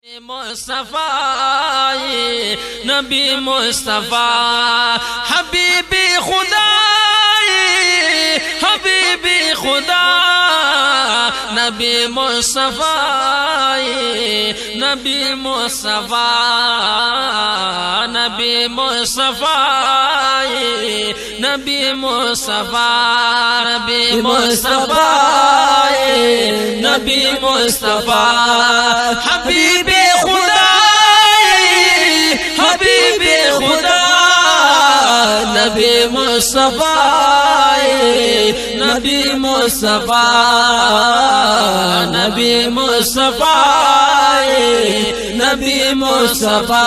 मुस्तफा नबी मुस्तफा हबीबी खुदा हबीबी खुदा नबी मुस्तफा नबी मुस्तफा नबी मुस्तफा नबी मुस्तफा नबी मुस्तफा नबी मुस्तफा हबीबी खुदा हबीबी खुदा नबी मुस्तफा नबी मुस्तफा नबी मुस्तफा नबी मुस्तफा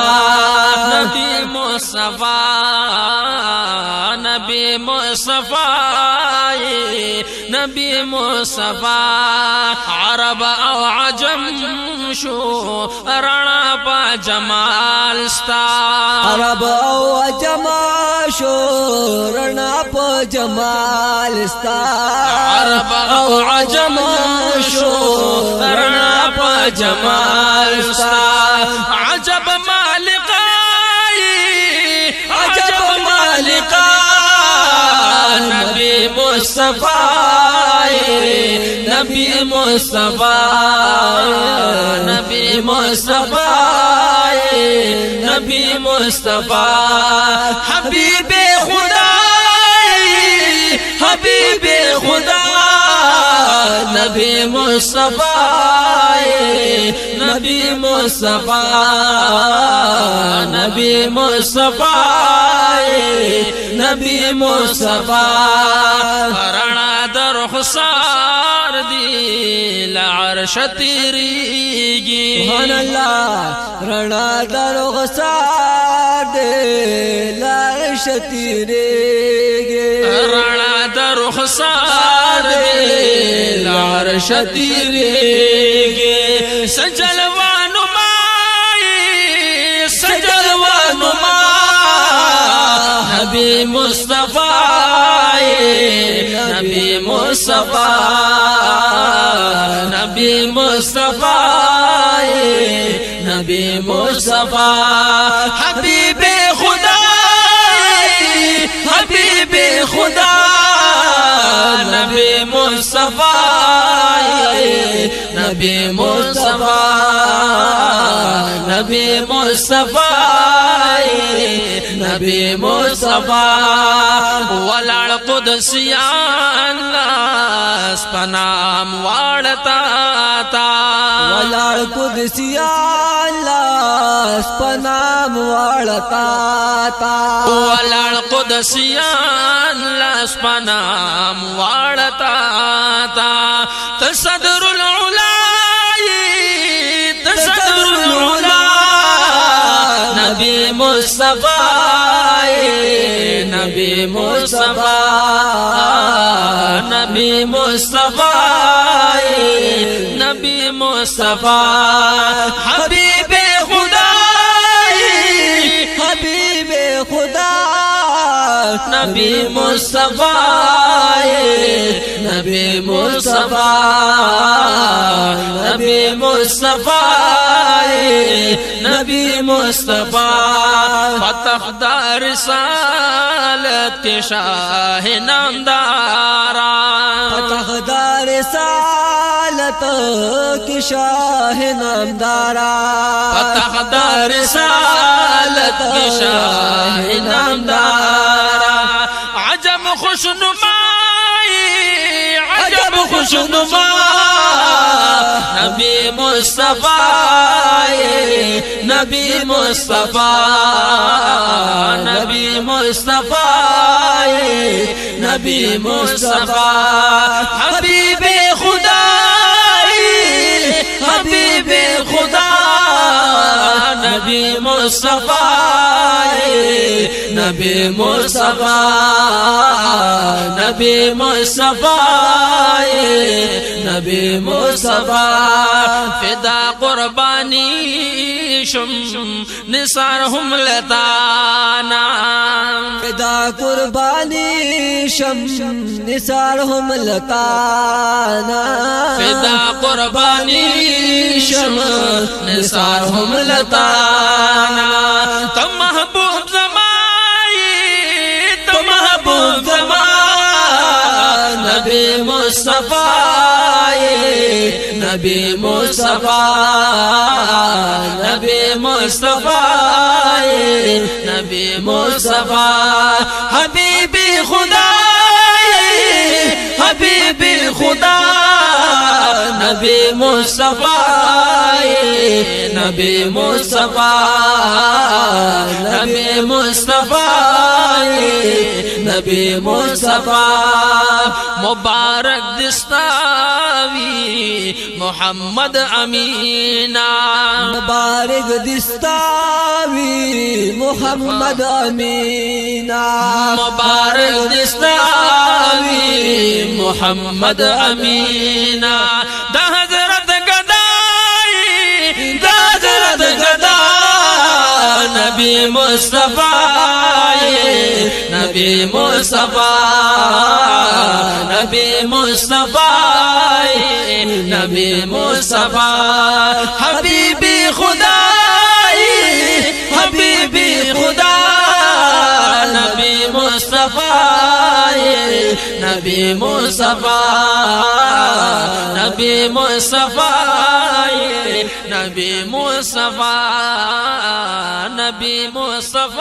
नबी मुस्तफा नबी मुस्तफा नबी मुस्तफा अरब और अजम शो रणा पा जमाल स्ता अरब और अजम शो रणा पा जमाल स्ता अरब और अजम शो रणा पा जमाल स्ता अजब मालिकाई अजब मालिका नबी मुस्तफा नबी मुस्तफा नबी मुस्तफा नबी मुस्तफा हबीबे खुदा हबीबे खुदा नबी मुस्तफा नबी मुस्तफा नबी मुस्तफा नबी मुस्तफा रणा दरख्सार दिल अर्श तेरीगी सुभान अल्लाह रणा दरख्सार दिल अर्श तेरीगी रणा दरख्सार दिल अर्श तेरीगी सजलवा नुमाई सजलवा नुमा नबी मुस्तफा नबी मुस्तफा नबी मुस्तफा नबी मुस्तफा हबीबे खुदा हबीबे खुदा नबी मुस्तफा नबी मुस्तफा नबी मुस्तफा नबी मुस्तफा वलाल कुदसिया अल्लाह पनाम वाड़ता ता वलाल कुदसिया अल्लाह पनाम वाड़ता ता वलाल कुदसिया अल्लाह पनाम वाड़ता ता तसदरुल उलाई तसदरुल उला नबी मुस्तफा नबी मुस्तफा नबी मुस्तफा नबी मुस्तफा हबीबे खुदा हबीबे खुदा नबी मुस्तफा नबी मुस्तफा नबी मुस्तफा नबी मुस्तफा फतहदार सालत के शाह नामदारा फतहदार सालत के शाह नामदारा फतहदार सालत के शाह नामदारा अजब खुशनुमाई अजब खुशनुमा नबी मुस्तफा नबी मुस्तफा नबी मुस्तफा नबी मुस्तफा हबीबे खुदा हबीबे खुदा नबी मुस्तफा नबी मुस्तफा नबी मुस्तफा नबी मुस्तफा फिदा कुर्बानी شم نثار هم لتانا فدا قربانی شم نثار هم لتانا فدا قربانی شم نثار هم لتانا تم محبوب زمائی تم محبوب زمان نبی مصطفی نبی مصطفی نبی مصطفی نبی مصطفی حبیبی خدا حبیبی خدا نبی مصطفی نبی مصطفی نبی مصطفی نبی مصطفی مبارک دستاوی محمد امینا مبارک دستاوی محمد امینا مبارک دستاوی محمد امینا دا حضرت گدائی دا حضرت گدا نبی مصطفی نبی مصطفی نبی مصطفی نبی مصطفی حبیبی خدا حبیبی خدا نبی مصطفی نبی مصطفی نبی مصطفی نبی مصطفی نبی مصطفی